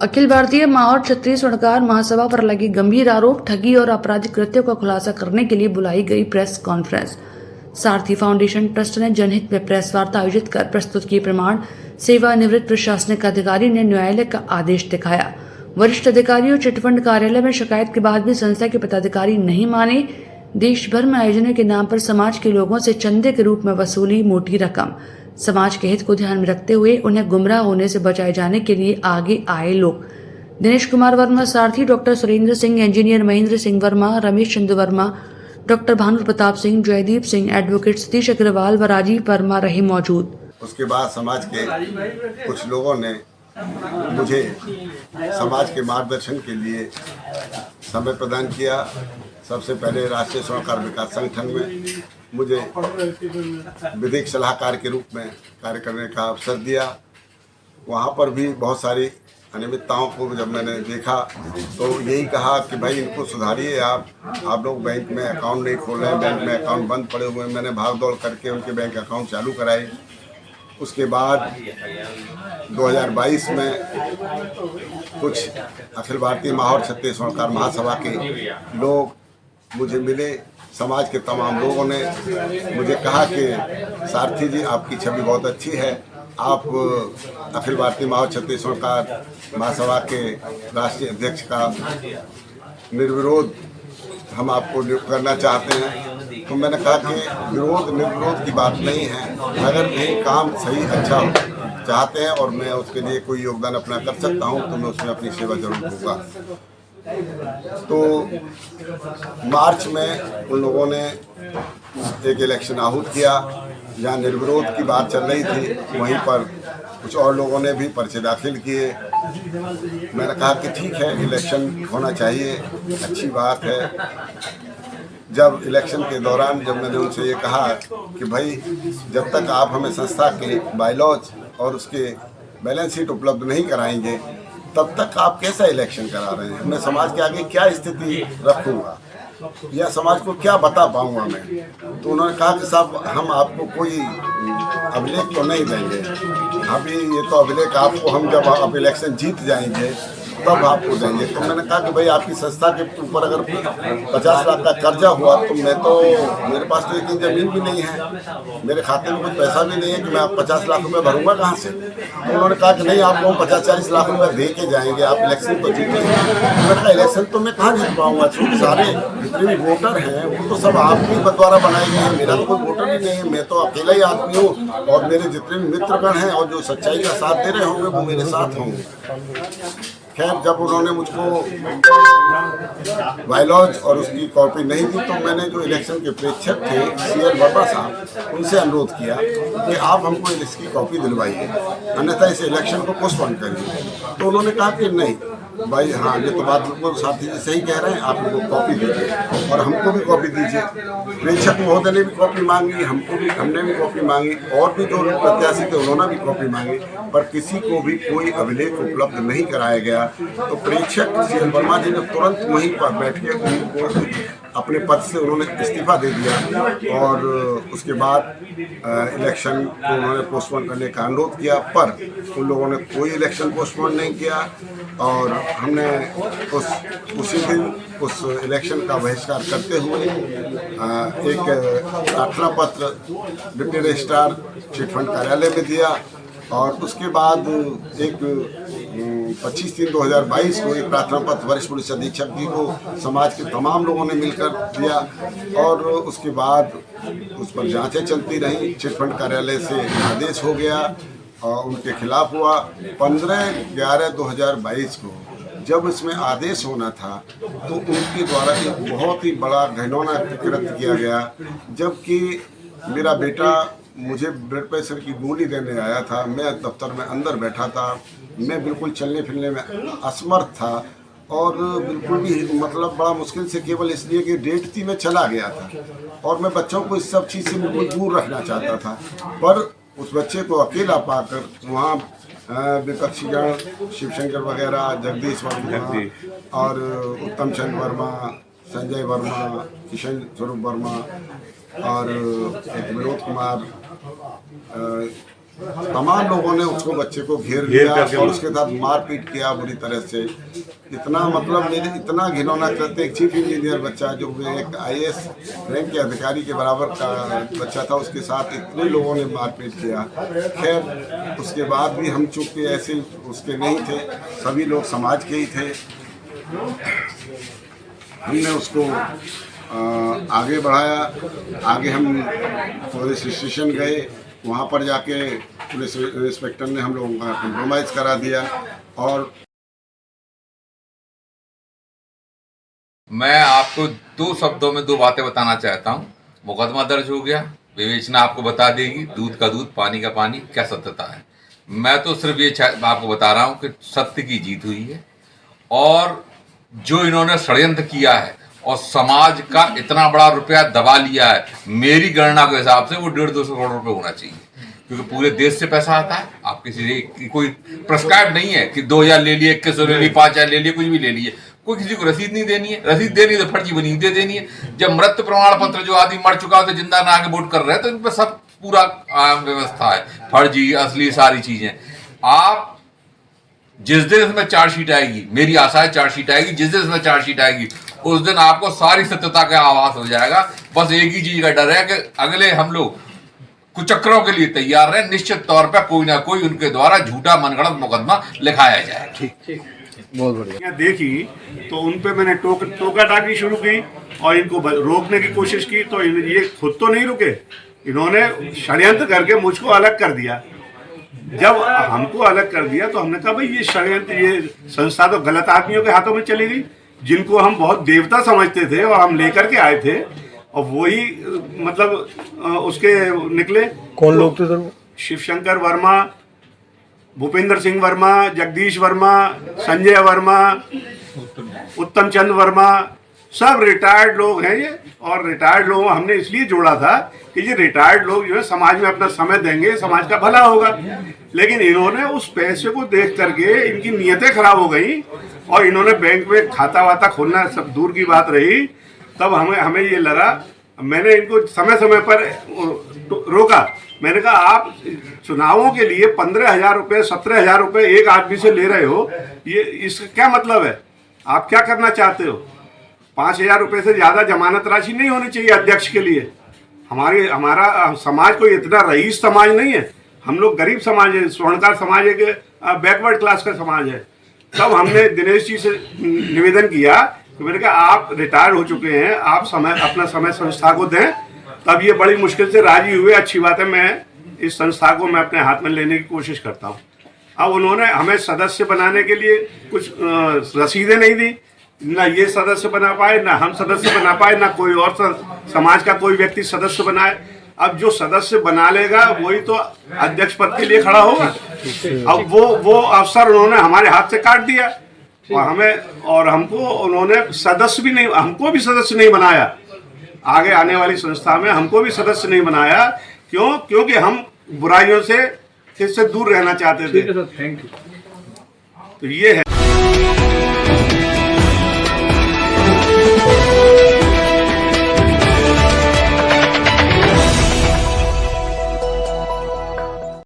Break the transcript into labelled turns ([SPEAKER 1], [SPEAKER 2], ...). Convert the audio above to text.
[SPEAKER 1] अखिल भारतीय महाऔर क्षत्रिय स्वर्णकार महासभा पर लगे गंभीर आरोप, ठगी और आपराधिक कृत्यों का खुलासा करने के लिए बुलाई गई प्रेस कॉन्फ्रेंस। सारथी फाउंडेशन ट्रस्ट ने जनहित में प्रेस वार्ता आयोजित कर प्रस्तुत किए प्रमाण। सेवानिवृत्त प्रशासनिक अधिकारी ने न्यायालय का आदेश दिखाया। वरिष्ठ अधिकारियों चिटफंड कार्यालय में शिकायत के बाद भी संस्था के पदाधिकारी नहीं माने। देश भर में आयोजनों के नाम पर समाज के लोगों से चंदे के रूप में वसूली मोटी रकम। समाज के हित को ध्यान में रखते हुए उन्हें गुमराह होने से बचाए जाने के लिए आगे आए लोग। दिनेश कुमार वर्मा सारथी, doctor Surendra Singh, engineer Mahendra Singh Verma, Ramesh Chandra Verma, doctor Bhanu Pratap Singh, Jaideep Singh, advocate Satish Agarwal व राजीव वर्मा रहे मौजूद।
[SPEAKER 2] उसके बाद समाज के कुछ लोगों ने मुझे समाज के मार्गदर्शन के लिए समय प्रदान किया। सबसे पहले राष्ट्रीय स्वर्णकार विकास संगठन में मुझे विधिक सलाहकार के रूप में कार्य करने का अवसर दिया। वहाँ पर भी बहुत सारी अनियमितताओं को जब मैंने देखा तो यही कहा कि भाई इनको सुधारिए। आप लोग बैंक में अकाउंट नहीं खोल रहे हैं, बैंक में अकाउंट बंद पड़े हुए हैं। मैंने भाग दौड़ करके उनके बैंक अकाउंट चालू कराए। उसके बाद 2022 में कुछ अखिल भारतीय महाऔर क्षत्रिय स्वर्णकार महासभा के लोग मुझे मिले। समाज के तमाम लोगों ने मुझे कहा कि सारथी जी, आपकी छवि बहुत अच्छी है, आप अखिल भारतीय महाऔर क्षत्रिय स्वर्णकार महासभा के राष्ट्रीय अध्यक्ष का निर्विरोध हम आपको नियुक्त करना चाहते हैं। तो मैंने कहा कि विरोध निर्विरोध की बात नहीं है, अगर कहीं काम सही अच्छा चाहते हैं और मैं उसके लिए कोई योगदान अपना कर सकता हूं तो मैं उसमें अपनी सेवा जरूर दूंगा। तो मार्च में उन लोगों ने एक इलेक्शन आहूत किया। जहाँ निर्विरोध की बात चल रही थी वहीं पर कुछ और लोगों ने भी पर्चे दाखिल किए। मैंने कहा कि ठीक है, इलेक्शन होना चाहिए, अच्छी बात है। जब इलेक्शन के दौरान जब मैंने उनसे ये कहा कि भाई जब तक आप हमें संस्था के बायलॉज और उसके बैलेंस शीट उपलब्ध नहीं कराएंगे तब तक आप कैसा इलेक्शन करा रहे हैं, मैं समाज के आगे क्या स्थिति रखूँगा या समाज को क्या बता पाऊँगा मैं। तो उन्होंने कहा कि साहब, हम आपको कोई अभिलेख तो नहीं देंगे, अभी ये तो अभिलेख आपको हम जब आप इलेक्शन जीत जाएंगे तब आपको देंगे। तो मैंने कहा कि भाई आपकी संस्था के ऊपर अगर 50 लाख का कर्जा हुआ तो मेरे पास तो इतनी ज़मीन भी नहीं है, मेरे खाते में कुछ पैसा भी नहीं है कि मैं आप 50 लाख रुपए भरूंगा कहाँ से। तो उन्होंने कहा कि नहीं, आप लोग 50-40 लाख रुपए दे के जाएंगे, आप इलेक्शन तो जीतेंगे। मैंने कहा इलेक्शन तो मैं कहाँ जीत पाऊँगा, क्योंकि सारे जितने भी वोटर हैं वो तो सब आपके द्वारा बनाए गए हैं, मेरा तो कोई वोटर ही नहीं है, मैं तो अकेला ही आदमी हूँ और मेरे जितने भी मित्रगण हैं और जो सच्चाई का साथ दे रहे होंगे वो मेरे साथ होंगे। खैर, जब उन्होंने मुझको बायलॉज और उसकी कॉपी नहीं दी तो मैंने जो इलेक्शन के प्रेक्षक थे CL वर्मा साहब, उनसे अनुरोध किया कि आप हमको इसकी कॉपी दिलवाइए, अन्यथा इस इलेक्शन को पोस्टपोन करिए। तो उन्होंने कहा कि नहीं भाई, हाँ ये तो बात बिल्कुल साथी जी सही कह रहे हैं, आप उनको कॉपी दीजिए और हमको भी कॉपी दीजिए। प्रेक्षक महोदय ने भी कॉपी मांगी, हमने भी कॉपी मांगी और भी जो प्रत्याशी थे उन्होंने भी कॉपी मांगी, पर किसी को भी कोई अभिलेख उपलब्ध नहीं कराया गया। तो प्रेक्षक CL वर्मा जी ने तुरंत वहीं पर बैठ के उनको अपने पद से उन्होंने इस्तीफा दे दिया और उसके बाद इलेक्शन को उन्होंने पोस्टपोन करने का अनुरोध किया, पर उन लोगों ने कोई इलेक्शन पोस्टपोन नहीं किया और हमने उसी दिन उस इलेक्शन का बहिष्कार करते हुए एक प्रार्थना पत्र डिप्टी रजिस्ट्रार चिटफंड कार्यालय में दिया और उसके बाद एक 25/3/2022 को एक प्रार्थना पत्र वरिष्ठ पुलिस अधीक्षक जी को समाज के तमाम लोगों ने मिलकर दिया और उसके बाद उस पर जांचें चलती रहीं। चिटफंड कार्यालय से आदेश हो गया और उनके खिलाफ हुआ। 15/11/2022 को जब इसमें आदेश होना था तो उनके द्वारा एक बहुत ही बड़ा घिनौना कृत्य किया गया। जबकि मेरा बेटा मुझे ब्लड प्रेशर की गोली देने आया था, मैं दफ्तर में अंदर बैठा था, मैं बिल्कुल चलने फिरने में असमर्थ था और बिल्कुल भी मतलब बड़ा मुश्किल से केवल इसलिए कि डेट थी मैं चला गया था और मैं बच्चों को इस सब चीज़ से बिल्कुल दूर रखना चाहता था। पर उस बच्चे को अकेला पाकर वहाँ विपक्षीगण शिवशंकर वगैरह, जगदीश वर्मा और उत्तम चंद वर्मा, संजय वर्मा, किशन स्वरूप वर्मा और एक विनोद कुमार, तमाम लोगों ने उसको बच्चे को घेर लिया और उसके साथ मारपीट किया बुरी तरह से। इतना मतलब मेरे इतना घिनौना करते, एक चीफ इंजीनियर बच्चा जो एक IAS रैंक के अधिकारी के बराबर का बच्चा था, उसके साथ इतने लोगों ने मारपीट किया। खैर उसके बाद भी हम चूंकि ऐसे उसके नहीं थे, सभी लोग समाज के ही थे, हमने उसको आगे बढ़ाया। आगे हम पुलिस स्टेशन गए, वहाँ पर जाके पुलिस इंस्पेक्टर ने हम लोगों का कम्प्रोमाइज़ करा दिया। और
[SPEAKER 3] मैं आपको 2 शब्दों में 2 बातें बताना चाहता हूँ। मुकदमा दर्ज हो गया, विवेचना आपको बता देगी, दूध का दूध पानी का पानी, क्या सत्यता है। मैं तो सिर्फ ये आपको बता रहा हूँ कि सत्य की जीत हुई है और जो इन्होंने षड्यंत्र किया है और समाज का इतना बड़ा रुपया दबा लिया है, मेरी गणना के हिसाब से वो 150-200 करोड़ रुपए होना चाहिए, क्योंकि पूरे देश से पैसा आता है। आप किसी कोई प्रेस्क्राइब नहीं है कि 2000 ले लिए, 2100 ले लिए, 5000 ले लिए, कुछ भी ले लिए। कोई किसी को रसीद नहीं देनी है, रसीद देनी है तो फर्जी बनी दे देनी है। जब मृत्यु प्रमाण पत्र जो आदमी मर चुका हो तो जिंदा ना आके वोट कर रहे हैं, तो इन पर सब पूरा व्यवस्था है, फर्जी असली सारी चीजें। आप जिस दिन इसमें चार्जशीट आएगी, मेरी आशा है चार्जशीट आएगी, जिस दिन इसमें चार्जशीट आएगी उस दिन आपको सारी सत्यता का आभास हो जाएगा। बस एक ही चीज का डर है कि अगले हम लोग कुचक्रों के लिए तैयार रहे, निश्चित तौर पर कोई ना कोई उनके द्वारा झूठा मनगढ़ंत मुकदमा लिखाया जाए।
[SPEAKER 4] ठीक, बहुत बढ़िया।
[SPEAKER 5] देखी तो उन पे मैंने टोका टाकी शुरू की और इनको रोकने की कोशिश की, तो ये खुद तो नहीं रुके, इन्होंने षड्यंत्र करके मुझको अलग कर दिया। जब हमको अलग कर दिया तो हमने कहा भाई ये षड्यंत्र, ये संस्था तो गलत आदमियों के हाथों में चली गई, जिनको हम बहुत देवता समझते थे और हम लेकर के आए थे, और वही मतलब उसके निकले।
[SPEAKER 4] कौन लोग थे सर?
[SPEAKER 5] शिवशंकर वर्मा, भूपेंद्र सिंह वर्मा, जगदीश वर्मा, संजय वर्मा, उत्तम चंद वर्मा, सब रिटायर्ड लोग हैं ये। और रिटायर्ड लोगों हमने इसलिए जोड़ा था कि ये रिटायर्ड लोग जो है समाज में अपना समय देंगे, समाज का भला होगा। लेकिन इन्होंने उस पैसे को देख करके इनकी नीयतें खराब हो गई और इन्होंने बैंक में खाता वाता खोलना सब दूर की बात रही। तब हमें ये लगा, मैंने इनको समय समय पर रोका। मैंने कहा आप चुनावों के लिए 15,000 रुपये 17,000 रुपये एक आदमी से ले रहे हो, ये इसका क्या मतलब है? आप क्या करना चाहते हो? 5,000 रुपये से ज़्यादा जमानत राशि नहीं होनी चाहिए अध्यक्ष के लिए। हमारा समाज कोई इतना रईस समाज नहीं है, हम लोग गरीब समाज है, स्वर्णकार समाज है, बैकवर्ड क्लास का समाज है। तब हमने दिनेश जी से निवेदन किया कि मैंने कहा आप रिटायर हो चुके हैं, आप अपना समय संस्था को दें। तब ये बड़ी मुश्किल से राजी हुए। अच्छी बात है, मैं इस संस्था को मैं अपने हाथ में लेने की कोशिश करता हूँ। अब उन्होंने हमें सदस्य बनाने के लिए कुछ रसीदें नहीं दी, ना ये सदस्य बना पाए, ना हम सदस्य बना पाए, ना कोई और समाज का कोई व्यक्ति सदस्य बनाए। अब जो सदस्य बना लेगा वही तो अध्यक्ष पद के लिए खड़ा होगा। अब वो अवसर उन्होंने हमारे हाथ से काट दिया और हमको उन्होंने सदस्य भी नहीं, हमको भी सदस्य नहीं बनाया। आगे आने वाली संस्था में हमको भी सदस्य नहीं बनाया। क्यों? क्योंकि हम बुराइयों से दूर रहना चाहते थे।
[SPEAKER 4] Thank you.
[SPEAKER 5] तो ये है।